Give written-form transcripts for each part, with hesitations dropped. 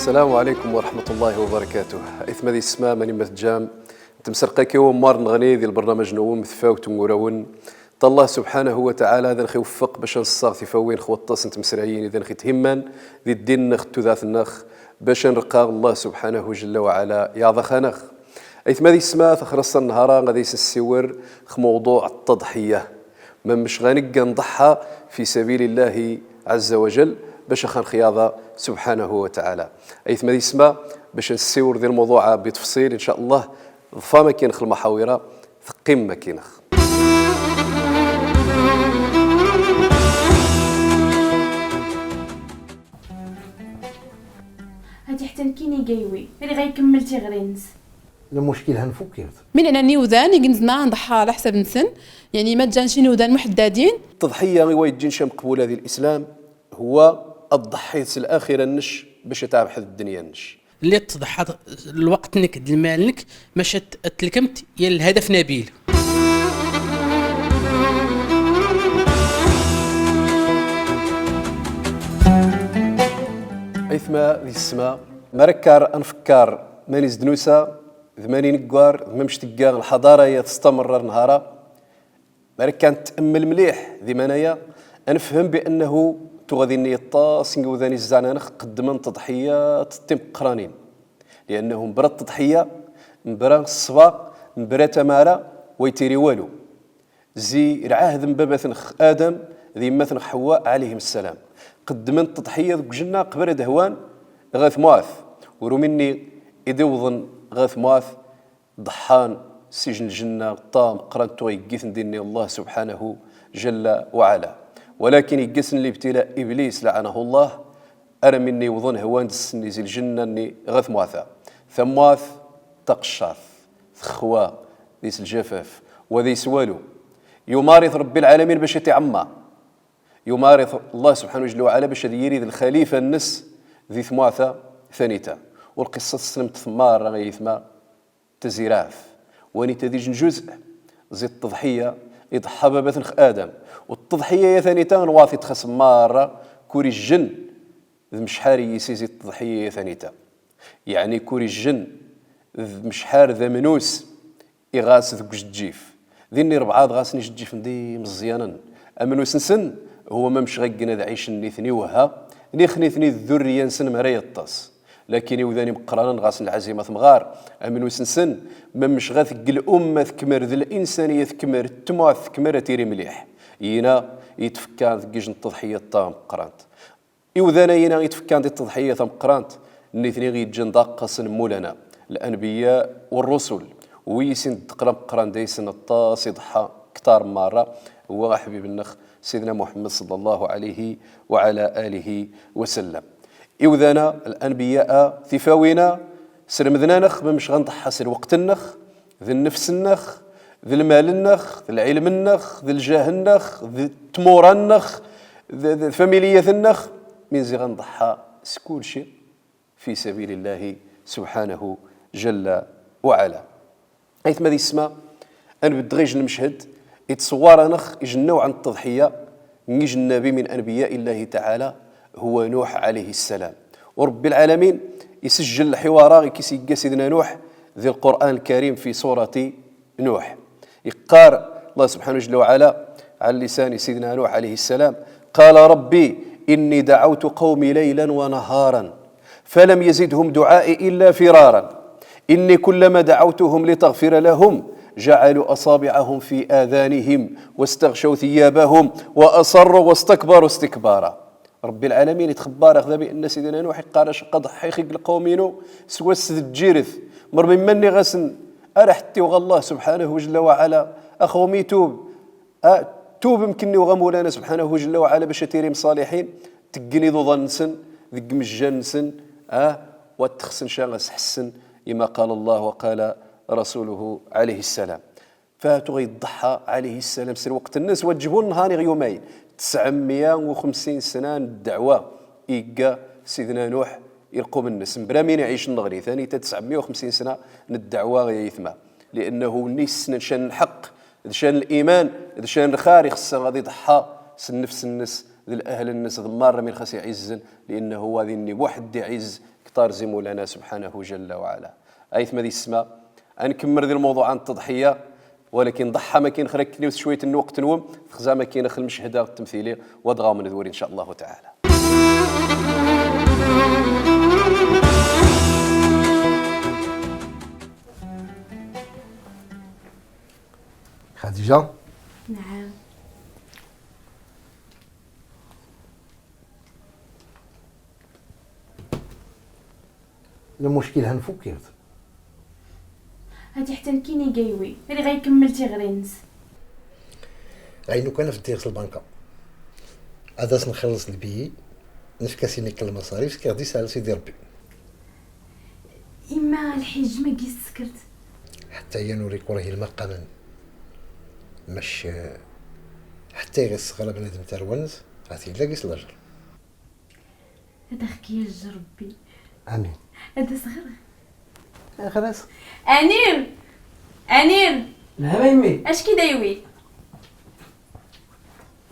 السلام عليكم ورحمة الله وبركاته. إثم ذي السماء ماني مثجام تمسرقا كيوم مار نغني ذي البرنامج نوم ثفاوت ومراون الله سبحانه وتعالى ذا نخي وفق باش نصاغ ثفاوين خوطاس انت مسرعين إذا نخي تهمان ذي الدين نخ تذاث النخ باش نرقى الله سبحانه جل وعلا يا ضخنخ. إثم ذي السماء تخرص النهار غادي السور موضوع التضحية ما مش غنقى نضحى في سبيل الله عز وجل باش خان خياضة سبحانه وتعالى. أيث ما يسمى باش نسيور ذي الموضوع بتفصيل إن شاء الله ضفا ما كينخ المحاورة ثقيم ما كينخ. هادي حتى نكيني قايوي اللي غيكمل تيغرينز المشكل هنفك من انني وذان يجنزنا نضحى على حسب نسن يعني ما تجانش نودان محددين. التضحية غير يجين شام قبول هذه الإسلام هو الضحية الآخرة النش باش تعب حد الدنيا النش اللي تضحى الوقت نك المال نك باش تلكمت يا الهدف نبيل. أيثما ذي السماء مركار أنفكار ماني زدنوسا ثماني نقوار ممش تلقى الحضارة هي تستمر نهارا مركان تأمل مليح ذي منايا أنفهم بأنه تغذي النيطاس نقوذاني الزعنانخ قدما تضحيات تم قرانين لأنه مبرا التضحية مبرا الصبا مبرا تمارا ويتيري والو زي رعاه ذنبابة آدم ذي مثل حواء عليهم السلام قدما التضحية ذوك جنة قبل دهوان غاث مواث ورومني إدوضن غاث مواث ضحان سجن الجنة طام قرانتو يقيثن ديني الله سبحانه جل وعلا ولكن يقسن الابتلاء إبليس لعنه الله أرى مني وظن هوان دسني زي الجنة أني غاث مواثا ثمواث تقشاث ثخوا ذيس الجفاف وذي سوالو يمارث رب العالمين باش يتعمى يمارث الله سبحانه جل وعلا باش يريد الخليفة النس ذي ثمواثا ثانيتا والقصة سلمت ثمار غيثما تزيراف واني تديج جزء زي التضحية يضحى بابثنخ آدم والتضحية يا ثانيتا نواثي تخص مارة كوري الجن مشحاري يسيزي التضحية يا ثانيتا يعني كوري الجن مشحار ذا منوس إغاس ذوك جدجيف ذيني ربعاد غاسني جدجيف ندي مزيانا أمنوس نسن هو ما مش غقنا ذا عيش نيثني وها نيخني ثني الذرية نسن مريا الطاس لكن يوذاني مقرانا غاسن العزيمة مغار أمن وسنسن ما مش غاثق الأمة ثكمر ذي الإنسانية ثكمر التموع ثكمر تيري مليح ينا يتفكان ذكيج التضحية تام قرانت يوذانا ينا يتفكان ذي التضحية تام قرانت نيثني غي جنداق مولانا الأنبياء والرسل ويسن تقرب قران ديسن الطاس يضحى كتار مرة هو حبيب النخ سيدنا محمد صلى الله عليه وعلى آله وسلم. إوذانا الأنبياء ثفاوينا سرمذنا نخ مش غنضحى سر وقت النخ ذي النفس النخ ذي المال النخ ذي العلم النخ ذي الجاه النخ ذي التمور النخ ذي الفاميلية النخ من زي غنضحى سكول شيء في سبيل الله سبحانه جل وعلا. حيث ما ذي اسمه أنا بدغيج المشهد يتصور نخ يجنوا عن التضحية نيج النبي من أنبياء الله تعالى هو نوح عليه السلام ورب العالمين يسجل الحوار كيسي سيدنا نوح ذي القرآن الكريم في سورة نوح يقار الله سبحانه جل وعلا على لسان سيدنا نوح عليه السلام قال ربي إني دعوت قومي ليلا ونهارا فلم يزدهم دعائي إلا فرارا إني كلما دعوتهم لتغفر لهم جعلوا أصابعهم في آذانهم واستغشوا ثيابهم وأصروا واستكبروا استكبارا. رب العالمين يتخبر أخذ بأن سيدنا نوح قال شق ضحي خيق القومينو سوى سد الجيرث مر من مني غسن أرحتي وغ الله سبحانه جل وعلا أخومي توب توب يمكنني وغمولانا سبحانه جل وعلا باش تيريم صالحين تقني ذو ظنسن ذق مجنسن وتخسن شاغس حسن لما قال الله وقال رسوله عليه السلام. فاتو يضحى عليه السلام سر وقت الناس وتجيبون نهاري يومين 950 سنة الدعوة إيقا سيدنا نوح يرقم الناس بلا مين يعيش النغري ثاني 950 سنة الدعوة يثمى لأنه نيس شان الحق شان الإيمان شان الخير خصها غادي يضحى سنفس الناس ذي الأهل الناس ذي مرة من خاص يعزن لأنه هو ذي بواحد يعز اختار زي مولانا سبحانه جل وعلا. ايث ما ذي السماء انكمل ذي الموضوع عن التضحيه، ولكن ضحى ما كاين خلك نيوس شويه الوقت نوم خزا ما كاين خل المشهد التمثيلي وضغاو من ذوري ان شاء الله تعالى. خديجة، نعم. المشكل هنفك يا هادي حتى كيني جايوي اللي غيكمل تيغرينز. عينو كان في الدير البنكة عاداس نخلص البي نفكاسيني كل المصاريف كيغدي سال سيدي ربي. إما الحج ما قيس سكرت. حتى هي نوريك وراه المقام مش حتى غير الصغار بنادم تاع الونس عرفتي لا قيس الاجر. هذا خكي يا ربي. امين. هذا صغر. خلاص. انير انير نعم يمي. اش كي دايوي؟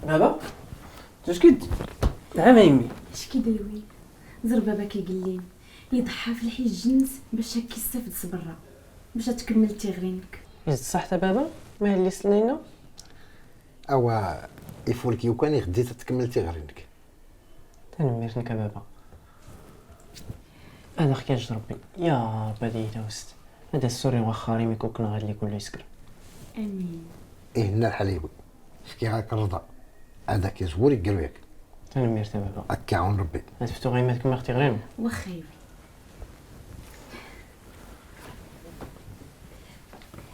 بابا تسكت. نعم يمي. اش كي دايوي؟ زر بابا كيقلين يضحى في الحج جنس باش هكا يستافد صبرا باش تكمل تيغرينك. يزد صح تا بابا ما هي اللي سنينا. اوا يفولك يو كان يغدي تكمل تيغرينك. تنميرنك بابا. هذا حكاية ربي يا ربي هذه دوست. هذا السوري واخاري ميكو كنا غادي كله يسكر. امين. ايه هنا الحليوي شكي هاك الرضا هذاك يزور يقلو ياك تنمير تا بابا. اكاعون ربي. هتفتو غيماتك ما اختي غريم. واخا يبي.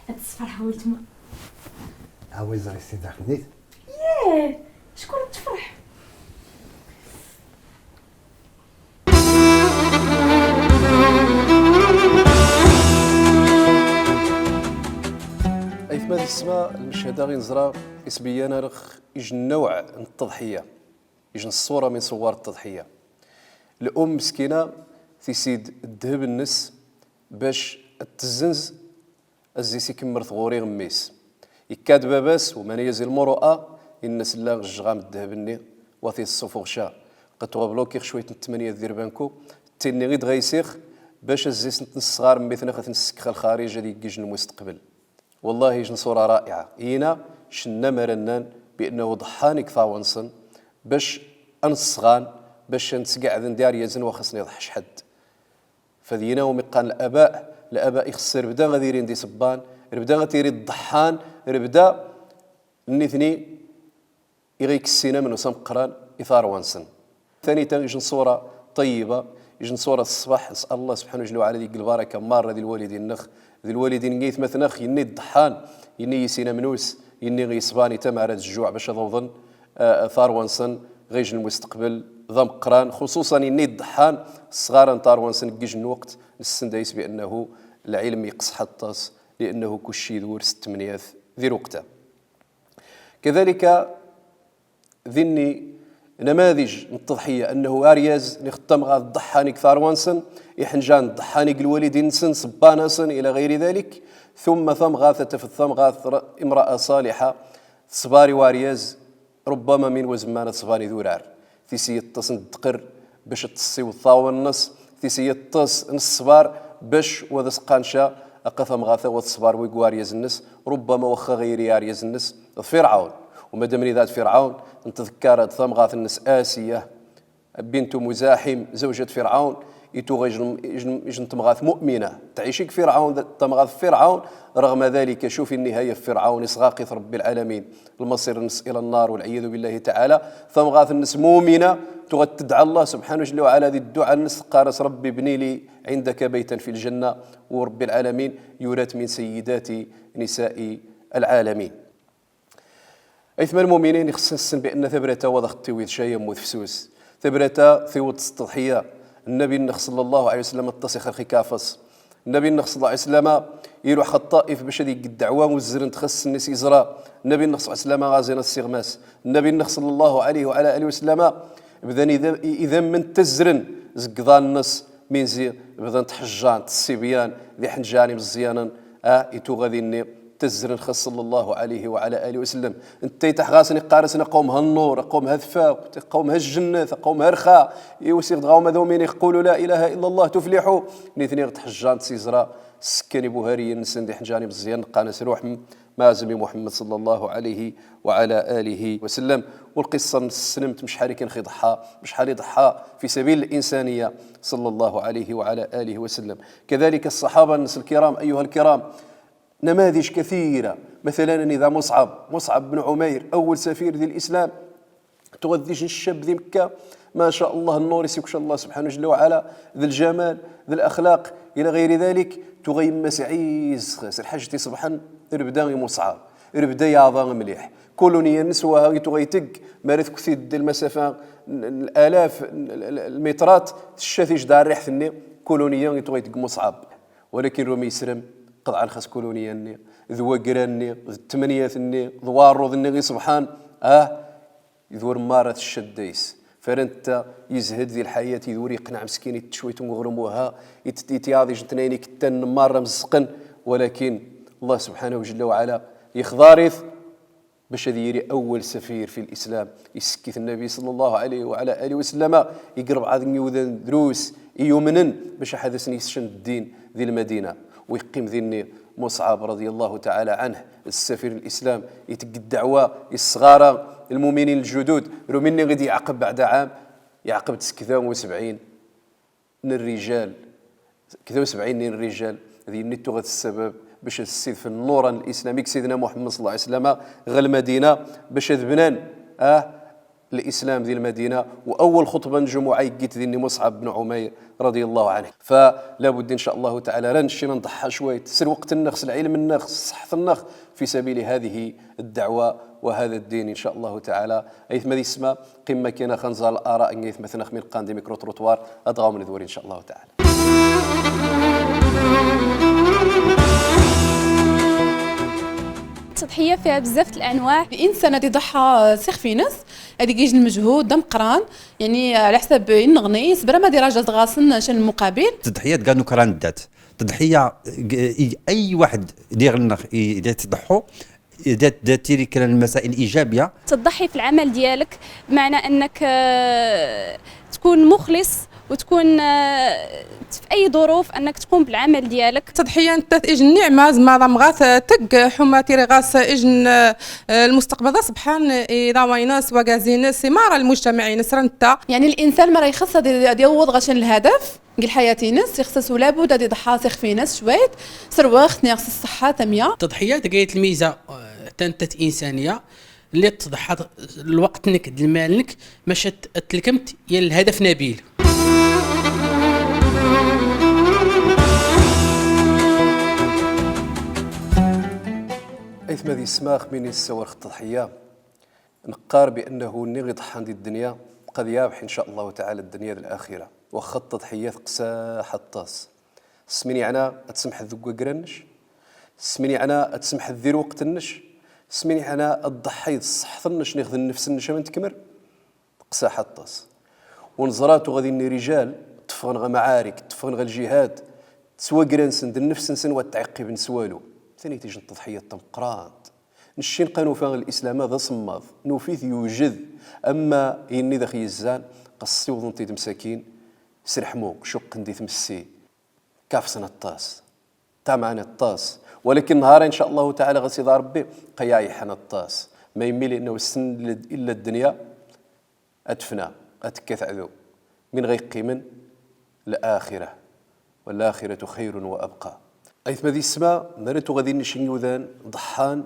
هاد الصفر حاولت ما عاوز راه سيدي خديت. ايه شكون تفرح؟ ايث ما ذي السماء المشهد غير نزرا اسبيانا رخ يجن نوع من التضحيه، يجن الصوره من صور التضحيه. الام مسكينه في سيد الذهب النس باش تزنز الزيسي كمر ثغوري غميس يكاد باباس ومن يزي المروءه الناس لا الجغام الذهب الني واثي الصفوغ شا قطوه بلوكي شويه 8 دير بانكو تيني غيد غيسيخ باش الزيس الصغار مثلا خاطر نسكخ الخارج هذيك يجن المستقبل. والله يجن صوره رائعه. هنا شنا مرنان بانه ضحاني كثاونسن باش انصغان باش نتقعد ندار يزن وخصني يضحش حد. فذينا ومقان الاباء يخسر بدا غادي يرين دي صبان ربدا غتيري الضحان ربدا النثني يغيك السينما من وسام قران اثار وانسن. ثاني يجن صوره طيبه يجن صوره الصباح نسال الله سبحانه وتعالى ديك البركه ماره ذي الوالدين نخ ذي الوالدين نيث مثنخ يني الضحان يني يسينا منوس يني غيصباني تمارة الجوع باش ضوضن ثار وانسن غيجن المستقبل ضم قران خصوصا يني الضحان الصغار ثار وانسن كيجن وقت السندايس بانه العلم يقص حطاس لانه كلشي ذور 6 ذي وقته. كذلك ذني نماذج من التضحيه انه ارياز نختم غاد الضحاني كثار وانسن يحنجان الضحاني الوالدين نسن صبانسن الى غير ذلك ثم ثم غاثه في الثم غاث امراه صالحه صباري وارياز ربما من وزمانه صباني ذورار ثيسي يتصن الدقر باش تصي والطاو النص ثيسي يتص الصبار باش وذا سقانشا اقثم غاثه والصبار ويقوارياز النس ربما وخا غير يارياز النس فرعون. ومادام ذات فرعون نتذكرت ثم غاث النس آسية بنت مزاحم زوجة فرعون يتو يجن تمغاث مؤمنة تعيشك فرعون تمغاث فرعون رغم ذلك شوف النهاية في فرعون إصغاقث رب العالمين المصير النس إلى النار والعياذ بالله تعالى. ثمغاث النس مؤمنة تدعى الله سبحانه جل وعلا ذي الدعاء النس قارس ربي ابني لي عندك بيتا في الجنة ورب العالمين يورات من سيدات نساء العالمين. أيثم المؤمنين يخصصن بأن ثبرتا وضخ التويد شيء مذفسوس ثبرتا ثوت التضحية. النبي صلى الله عليه وسلم اتصخ الخكافس النبي صلى الله عليه وسلم يروح خطائف باش هذيك الدعوة والزرن تخص الناس يزرى. النبي صلى الله عليه وسلم غازينا السغماس. النبي صلى الله عليه وعلى آله وسلم بذن إذا من تزرن زقضان النص من زي بذن تحجان الصبيان ذي حنجاني مزيانا يتو غادي تزرن خص صلى الله عليه وعلى آله وسلم انت تحغاسني قارسنا قوم هالنور قوم هذفاء قوم هالجنة قوم هرخاء يوسيغ دغاو مذومين يقولوا لا إله إلا الله تفلحوا نيثني تحجان سيزرا سكني بوهاري نسندي حنجاني مزيان قانس روح مازمي محمد صلى الله عليه وعلى آله وسلم. والقصة سنمت مش حالي كان ضحى مش حالي ضحى في سبيل الإنسانية صلى الله عليه وعلى آله وسلم. كذلك الصحابة الناس الكرام أيها الكرام نماذج كثيرة، مثلا إذا مصعب بن عمير أول سفير ذي الإسلام تغذيش الشاب ذي مكة ما شاء الله النور يسيكش الله سبحانه جل وعلا ذي الجمال ذي الأخلاق إلى غير ذلك تغيمس عيز خاسر حاجتي صبحا ربدا مصعب ربدا يعظم مليح كولونيا نسوها تغيتق مارث كثير المسافة الآلاف المترات الشاثيج دار ريح ثني كولونيا تغيتق مصعب ولكن رومي يسرم قطع الخاص كولونيا ذو قراني الثمانية ثني ذوارو ذني غي سبحان يذور مارة الشديس فرنت يزهد ذي الحياة يذور يقنع مسكين يتشويت وغرموها يتياضي جنتنيني كتن مرة مزقن ولكن الله سبحانه جل وعلا يخضارث باش يديري أول سفير في الإسلام يسكت النبي صلى الله عليه وعلى آله وسلم يقرب عاد يوذن دروس يؤمنن باش حدثني يسشن الدين ذي المدينة ويقيم ذي مصعب رضي الله تعالى عنه السفير الإسلام يتقى الدعوة الصغار المؤمنين الجدد روميني غادي يعقب بعد عام يعقب 79 من الرجال 79 من الرجال هذه النتو غاد السبب باش السيد في النوران الإسلامي سيدنا محمد صلى الله عليه وسلم غا المدينة باش ذبنان الإسلام ذي المدينة وأول خطبة نجمع يقيت ذي مصعب بن عمير رضي الله عنه. فلا بد إن شاء الله تعالى رنشينا نضحى شوية سر وقت النخس العلم النخس صحة النخ في سبيل هذه الدعوة وهذا الدين إن شاء الله تعالى. أيث ما ذي اسمه قمة كينا خنزال الآراء إن يث مثلا خمين قاندي ميكرو تروتوار أدغاو من ذوري إن شاء الله تعالى. التضحية فيها بزاف الانواع. الانسان اللي ضحى سيخ في ناس هذيك يجي المجهود دم قران يعني على حساب ينغني صبر ما دي راجل غاصن شان المقابل تضحيات كانوا كران الدات تضحيه اي واحد يدير النخ يتضحوا داتيري كان المسائل الايجابيه. تضحي في العمل ديالك بمعنى انك تكون مخلص وتكون في اي ظروف انك تقوم بالعمل ديالك. تضحيه انت اجن نعمه زعما غاث تق حماتي غاس اجن المستقبل سبحان اذا ويناس وغازين سماره المجتمع نسرنتا يعني الانسان ما راه يخص يوض غشان الهدف قال حياتي ناس يخصص لابد هذه ضحى سيخ في ناس شويه سروخ ناقص الصحه تميه. التضحيات قايت الميزه تنتت انسانيه اللي تضحى الوقت نك المالك باش تلكمت يا الهدف نبيل. أيثما ذي سماخ من السوار التضحية نقار بأنه نغي ضحى دي الدنيا قد يابح إن شاء الله تعالى الدنيا الآخرة وخط تضحيات قسا حطاس سميني عنا أتسمح الذقوة قرنش سميني عنا أتسمح الذير وقت النش سميني عنا الضحي الصح ثنش ناخذ النفس النش من تكمر قسا حطاس ونظراتو غادي إني رجال تفغن غا معارك تفغن غا الجهاد تسوى قرنسن دي النفس نسن والتعقيب نسوالو ثاني تيجي التضحية تمقرات نشين قانو فان الإسلام هذا صماض نوفيث يوجد أما إني ذا خيزان قصي وظنتي مساكين سرحمو شق ندي ثمسي كافسنا الطاس تامعنا الطاس ولكن نهار إن شاء الله تعالى غسيد ربي قياي حنا الطاس ما يميل إنه السن إلا الدنيا أدفنا أتكث عذو من غير قيمن الآخرة والآخرة خير وأبقى. أيث ما ذي السماء نريتو غادي نشين يوذان ضحان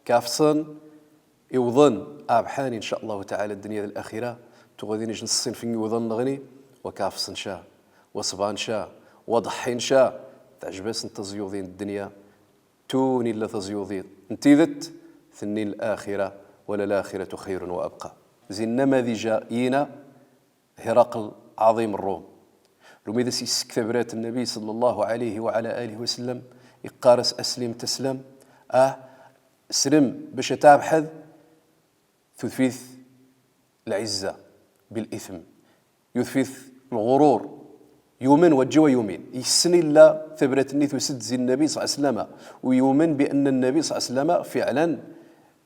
كافصن يوظن أبحان إن شاء الله تعالى الدنيا الآخرة تغادي نجي نصين في يوظن نغني وكافصن شا وصبان شا وضحين شا تعجبس انت زيوضين الدنيا توني لا تزيوضين انتيذت ثني الآخرة ولا الآخرة خير وأبقى. زين نماذج ينا هرقل عظيم الروم لماذا سيستكبرات النبي صلى الله عليه وعلى آله وسلم يقارس أسلم تسلم سلم باش تابحث يثفيث العزة بالإثم يثفيث الغرور يؤمن وجه ويؤمن يسني لا ثبرت النيث وسد زي النبي صلى الله عليه وسلم ويؤمن بأن النبي صلى الله عليه وسلم فعلا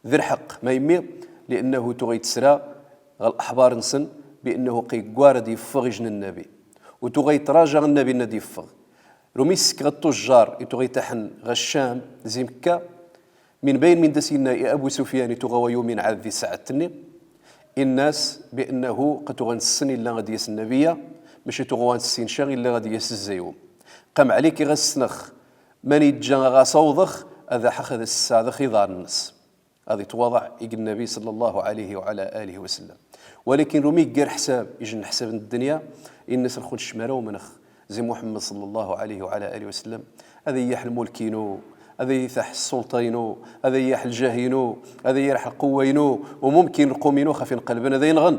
ذي الحق ما يمي لأنه تغيتسرى الأحبار نسن بأنه قيقوارد يفغ جن النبي وتغيتراجع النبي ندي يفغ رميسك التجار يتغيتحن غشام زي مكة من بين من دسينا أبو سفيان تغوى يومين عاد ذي ساعتني الناس بأنه قد تغنسن إلا غادي يس النبي ماشي تغوان السين شاغي إلا غادي يس الزيوم قام عليك غسنخ من يتجا غاصوضخ هذا حخذ السادخ يضار الناس هذا تواضع يجي النبي صلى الله عليه وعلى آله وسلم ولكن رومي غير حساب يجي حساب الدنيا الناس الخون الشمارة ومنخ زي محمد صلى الله عليه وعلى آله وسلم هذا يح الملكينو هذا يثح السلطينو هذا يح الجاهينو هذا يرح القوينو وممكن القومينو خفين قلبنا ذا ينغن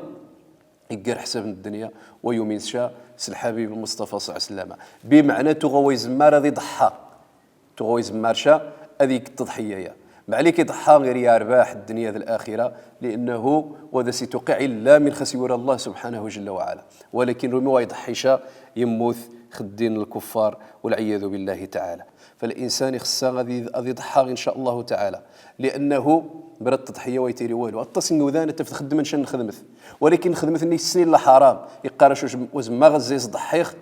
يقر حساب الدنيا ويومين شاء الحبيب المصطفى صلى الله عليه وسلم بمعنى تغوي زمار هذه ضحى تغوي زمار شاء هذيك التضحية ما عليك يضحى غير يا أرباح الدنيا ذي الآخرة لأنه وذا سيتوقع إلا من خسيور الله سبحانه جل وعلا ولكن رمي ويضحي شاء يموت خدين الكفار والعياذ بالله تعالى فالإنسان يخصى غادي يضحى إن شاء الله تعالى لأنه برد التضحية ويتيري والو التصن وذان تخدم نشان نخدمث ولكن خدمت ني السنين لا حرام يقارش وزما غزيز ضحيخ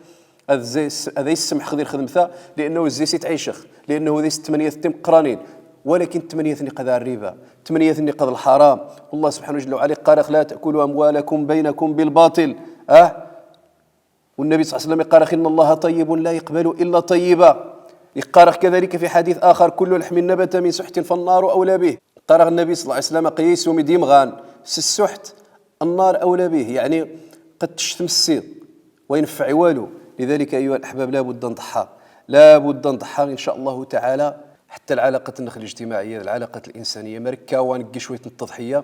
هذا يسمح خذي خدمتها لأنه الزيس يتعيشخ لأنه ذي 8 قرانين ولكن 8 قد الربا 8 قد الحرام والله سبحانه وتعالى عليه قال لا تأكلوا أموالكم بينكم بالباطل والنبي صلى الله عليه وسلم قال إن الله طيب لا يقبل إلا طيبا يقارخ كذلك في حديث آخر كل لحم نبت من سحت فالنار أولى به قارخ النبي صلى الله عليه وسلم قيس ومديم غان السحت النار أولى به يعني قد تشتم السيط وينفع والو لذلك أيها الأحباب لا بد نضحى لا بد نضحى إن شاء الله تعالى حتى العلاقة النخل الاجتماعية العلاقة الإنسانية مركا ونقي شوية التضحية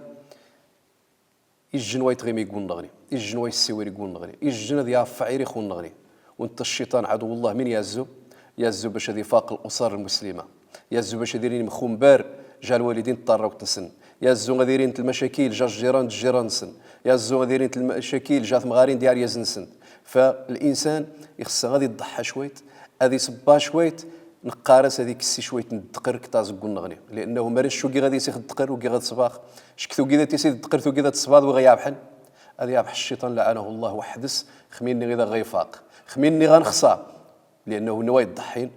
يجن ويتغيم يقول نغني يجن ويسيور يقول نغني يجن ذي عفعير يخون نغني وانت الشيطان عدو الله من يازو باش هذي فاق الأسر المسلمة يازو باش ديرين مخوم بار جا الوالدين طاروا تنسن يازو غاديرين المشاكل جا الجيران نسن يازو غاديرين المشاكل جات مغارين ديال يزنسن فالإنسان يخص غادي يضحى شويت هذه صبا شويت نقارس هذيك السي شويت ندقر كتازق نغني لانه مريش شو كي غادي يسيخ الدقر وكي غادي صباخ شكثو كي تيسيد الدقر ثو كي تصباد وغيابحن هذا يابح الشيطان لعنه الله وحدث خميني غدا غيفاق خميني غنخصا لانه نوا يضحين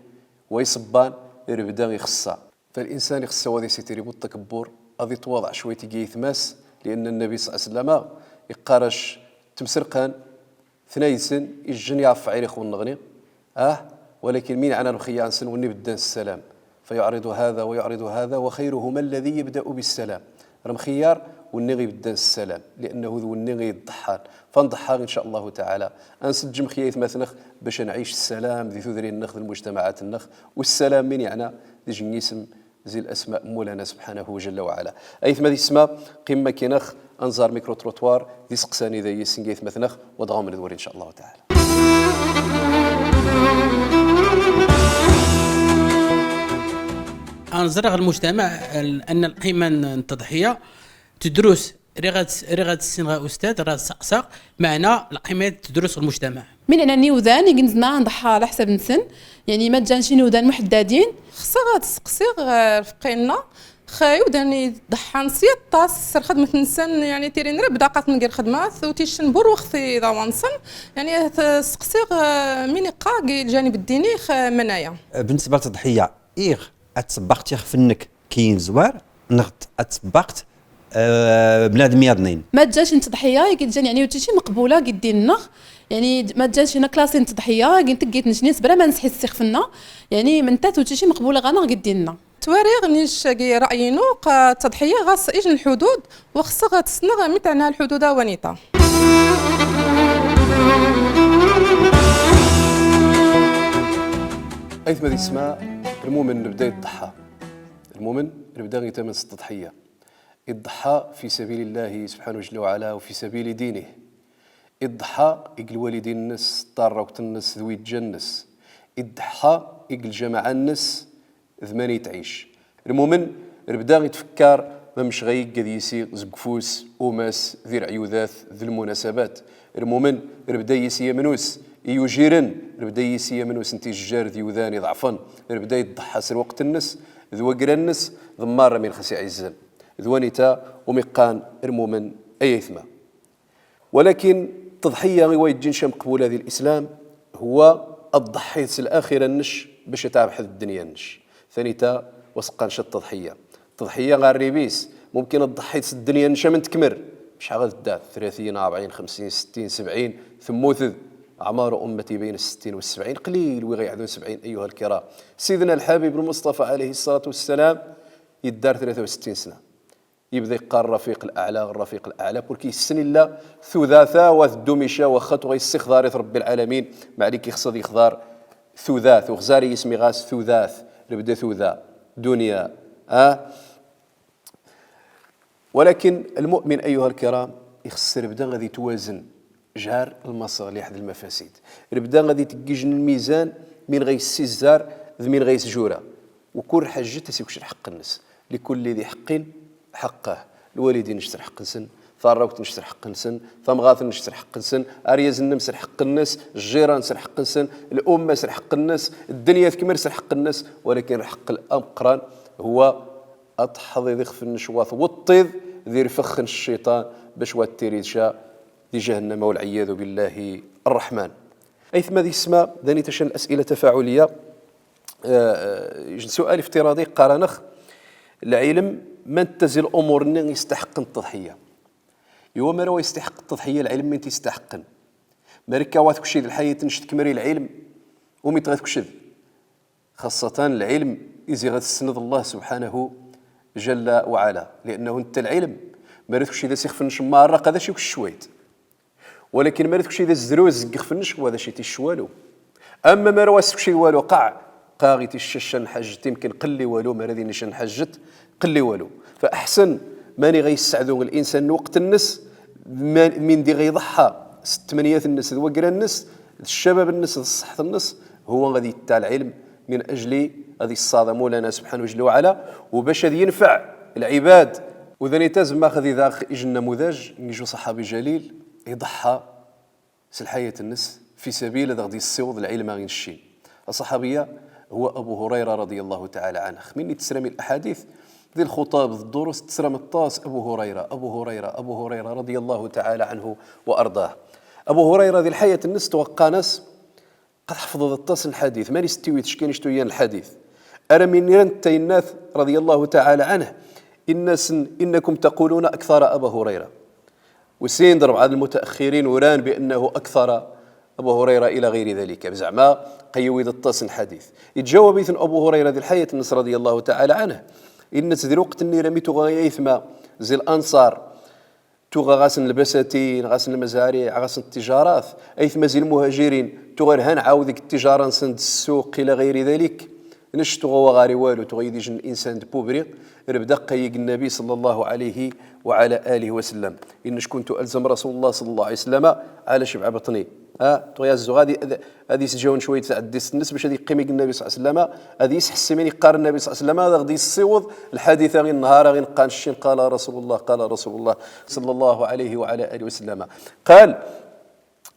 ويصبان يربدا يخصا فالانسان يخص هذا سيتيري بالتكبر غادي تواضع شويه تيجي يتماس لان النبي صلى الله عليه وسلم يقارش تمسرقان ثنايسن يجن يعف عيري خون نغني ولكن مين عنا الخيانسن ونبدا السلام فيعرض هذا ويعرض هذا وخيرهما الذي يبدا بالسلام رم خيار والنغي يبدا السلام لانه ذو النغي يضحان فنضحى ان شاء الله تعالى انسجم خيايث مثنخ باش نعيش السلام ذي ثذري النخ المجتمعات النخ والسلام من يعنى ذي جنيسم زي الاسماء مولانا سبحانه جل وعلا ايث ما ذي اسماء قمه كينخ انظار ميكرو تروتوار ذي سقساني ذي يسنقيث مثنخ وضغام ندور ان شاء الله تعالى أنظر المجتمع أن القيمة التضحية تدرس رغد السنغاء أستاذ رغد سقساق معنى القيمة تدرس المجتمع من أنني وذان يجنزنا نضحى على حسب نسن يعني ما جانش نودان محددين خصها غتسقسيغ فقينا خايو داني ضحى نسيت طاس خدمة نسن يعني تيرين ربدا قات نقر خدمات وتيشن بور وختي ضوانسن يعني تسقسيغ مينيقا الجانب الديني منايا بالنسبة للتضحية أتسبقت فنك كاين زوار نغت أتسبقت بنادم يضنين ما تجاش انت تضحيه يجي يعني وتشي مقبوله قدينا يعني ما تجاش هنا كلاسين تضحيه قلت لقيت نشنيس بلا ما نسحي السخفنا يعني من تات وتشي مقبوله غانا قدينا تواريغ نيش رايينو التضحيه غاص ايجن الحدود وخصها تسنغ متعنا الحدود ونيتا ايث ما اسمها المؤمن نبدا يضحى المؤمن نبدا يتمس التضحيه الضحى في سبيل الله سبحانه جل وعلا وفي سبيل دينه الضحى يقل والدين الناس طار وقت الناس ذوي الجنس الضحى يقل جماعة الناس ذماني تعيش المؤمن ربدا يتفكر ما مش غير قد يسي زقفوس وماس ذي العيوذات ذي المناسبات المؤمن ربدا يسي منوس يجيرن ربدا يسيا من وسنتي الجار ذي وذاني ضعفا ربدا يضحى سر وقت النس ذو النس ضمار من خسي عزن ذوانيتا ومقان رمومن أي ثما. ولكن تضحية غير جنشا مقبولة ذي الإسلام هو الضحية الآخرة النش باش يتعب حد الدنيا النش. ثانيتا وسقانش التضحية غير ريبيس ممكن تضحية الدنيا نشا من تكمر مش غادي تدع 30 40 50 60 70 ثموث أعمار أمتي بين 60 و70 قليل ويغيعدون 70 أيها الكرام. سيدنا الحبيب المصطفى عليه الصلاة والسلام يدار 63 سنة يبدا يقال الرفيق الأعلى بوركي السن إلا ثلاثة وثدوميشا وخط غيستخضار رب العالمين ما عليك يخصد يخضار ثلاث وغزاري اسمي غاس ثلاث ربدا ثوذا دنيا ولكن المؤمن أيها الكرام يخسر بدا غادي توازن جار المصالح ذي المفاسد ربدا غادي تجيجن الميزان من غيس الزار من غيس جورا وكل حاجة تسيكش الحق الناس لكل ذي حق حقه الوالدين نشتر حق نسن ثاروت نشتر حق نسن ثمغاث نشتر حق نسن ارياز النمسر حق الناس الجيران سر حق نسن الامه سر حق الناس الدنيا تكمل سر حق الناس ولكن حق الامقران هو اطحظ يخف النشواث والطيذ ذي رفخ الشيطان باش واتيريشا دي جهنم والعياذ بالله الرحمن. ايثما ذي اسماء ذاني تشن اسئله تفاعليه سؤال افتراضي قارنخ العلم من تزي الامور ان يستحق التضحيه يوم ما يستحق التضحيه العلم من تستحق مركا واثك شي الحياه نشت كمري العلم وميتغاثك شذ خاصه العلم إذا غتسند الله سبحانه جل وعلا لانه انت العلم ما ريتك شي ذا سيخف نشمار هذا شي شويت ولكن ما ريتك شي ذا الزروز زقخ في النش وهذا شي تيشوالو اما ما رواسك شي والو قاغيتي الششه حجت يمكن قلي والو ما رادي نشن حجت قلي والو فاحسن ماني غيسعدوا الانسان وقت النس من دي غيضحى 8 الناس وقرا الناس الشباب الناس الصحه الناس هو غادي يتاع العلم من اجل هذه الصاده مولانا سبحانه جل وعلا وباش هذا ينفع العباد وذني تازم ماخذ اذا اجى النموذج نجو صحابي جليل يضحى سلحيه الناس في سبيل هذا غادي يصيوض العلم غير الشيء. الصحابيه هو ابو هريره رضي الله تعالى عنه من تسرمي الاحاديث ذي الخطاب ذي الدروس تسرم الطاس ابو هريره رضي الله تعالى عنه وارضاه. ابو هريره ذي الحياه الناس توقع ناس قد حفظوا الطاس الحديث ما يستوي تشكين يشتويان الحديث أرى من ينتهي الناس رضي الله تعالى عنه إنكم تقولون أكثر أبا هريرة وسين ضرب على المتأخرين وران بأنه أكثر أبو هريرة إلى غير ذلك بزعما قيويد الطاس الحديث يتجاوب أبو هريرة ذي الحياة الناس رضي الله تعالى عنه إن ذي الوقت اللي رميتو غايثما زي الأنصار توغا غاسن البساتين غاسن المزارع غاسن التجارات أيثما زي المهاجرين تغير نعاود ديك التجاره نسند السوق الى غير ذلك نشتو غاري والو تغيديج الانسان بوبري ربدا قيق النبي صلى الله عليه وعلى اله وسلم انش كنت الزم رسول الله صلى الله عليه وسلم على شبع بطني طويا الزو غادي يسجاون شويه تاع الديس الناس باش غادي يقيمك النبي صلى الله عليه وسلم غادي يحس من يقارن النبي صلى الله عليه وسلم هذا غادي يصيوض الحديث غير النهار غير نقال الشين قال رسول الله صلى الله عليه وعلى اله وسلم قال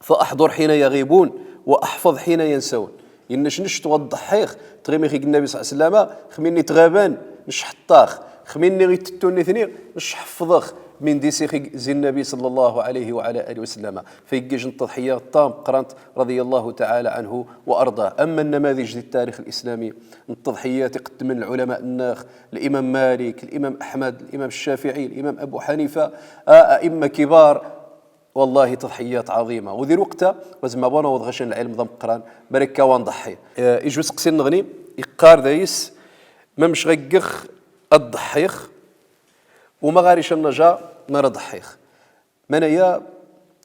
فاحضر حين يغيبون واحفظ حين ينسون إنش نشتو الضحيخ تغيمي خيق النبي صلى الله عليه وسلم خميني تغابان مش حطاخ خميني غيتتوني ثني مش حفظخ من ديسي خيق زي النبي صلى الله عليه وعلى آله وسلم فيجيج التضحية الطام قرنت رضي الله تعالى عنه وأرضاه. أما النماذج دي التاريخ الإسلامي التضحيات يقدم من العلماء الناخ الإمام مالك الإمام أحمد الإمام الشافعي الإمام أبو حنيفة أئمة كبار والله تضحيات عظيمه وذي وقتها وزما بونا وضغشن العلم ضم قران بركه ونضحي يجوز سقسي نغني يقار دايس ما مش غيقخ الضحيخ وما غاريش النجا ما ضحيخ منايا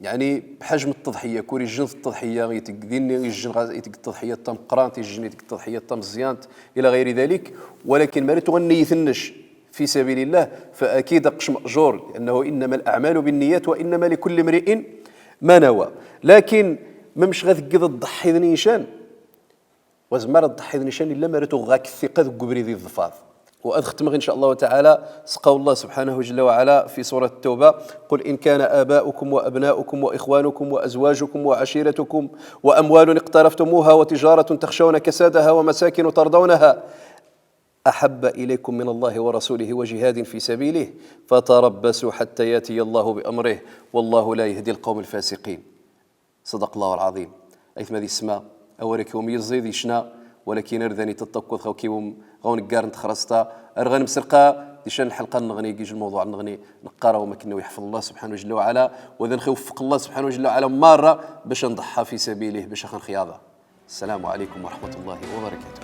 يعني بحجم التضحيه كوري جنس التضحيه يتقديني يجن التضحيه تم قران تيجني التضحيه تم زيانت الى غير ذلك ولكن ما تغني يثنش في سبيل الله فأكيد قش مأجور لأنه إنما الأعمال بالنيات وإنما لكل امرئ ما نوى لكن ما مش غتقض الضحي ذي نيشان وزمار الضحي ذي نيشان إلا ما رتو غاك الثقة ذو قبري ذي الضفاف وأختم إن شاء الله تعالى سقوا الله سبحانه جل وعلا في سورة التوبة: قل إن كان آباؤكم وأبناؤكم وإخوانكم وأزواجكم وعشيرتكم وأموال اقترفتموها وتجارة تخشون كسادها ومساكن ترضونها أحب إليكم من الله ورسوله وجهاد في سبيله فتربصوا حتى يأتي الله بأمره والله لا يهدي القوم الفاسقين. صدق الله العظيم. أيثم هذه السماء أوريك يوم يزيد يشنا ولكن أرذاني تتقوى خوكيوم غون قارن تخرستا أرغن مسرقة ديشان الحلقة نغني يجي الموضوع نغني نقرا وما كنا يحفظ الله سبحانه جل وعلا وإذا نخوفق الله سبحانه جل وعلا مرة باش نضحى في سبيله باش نخياضه. السلام عليكم ورحمة الله وبركاته.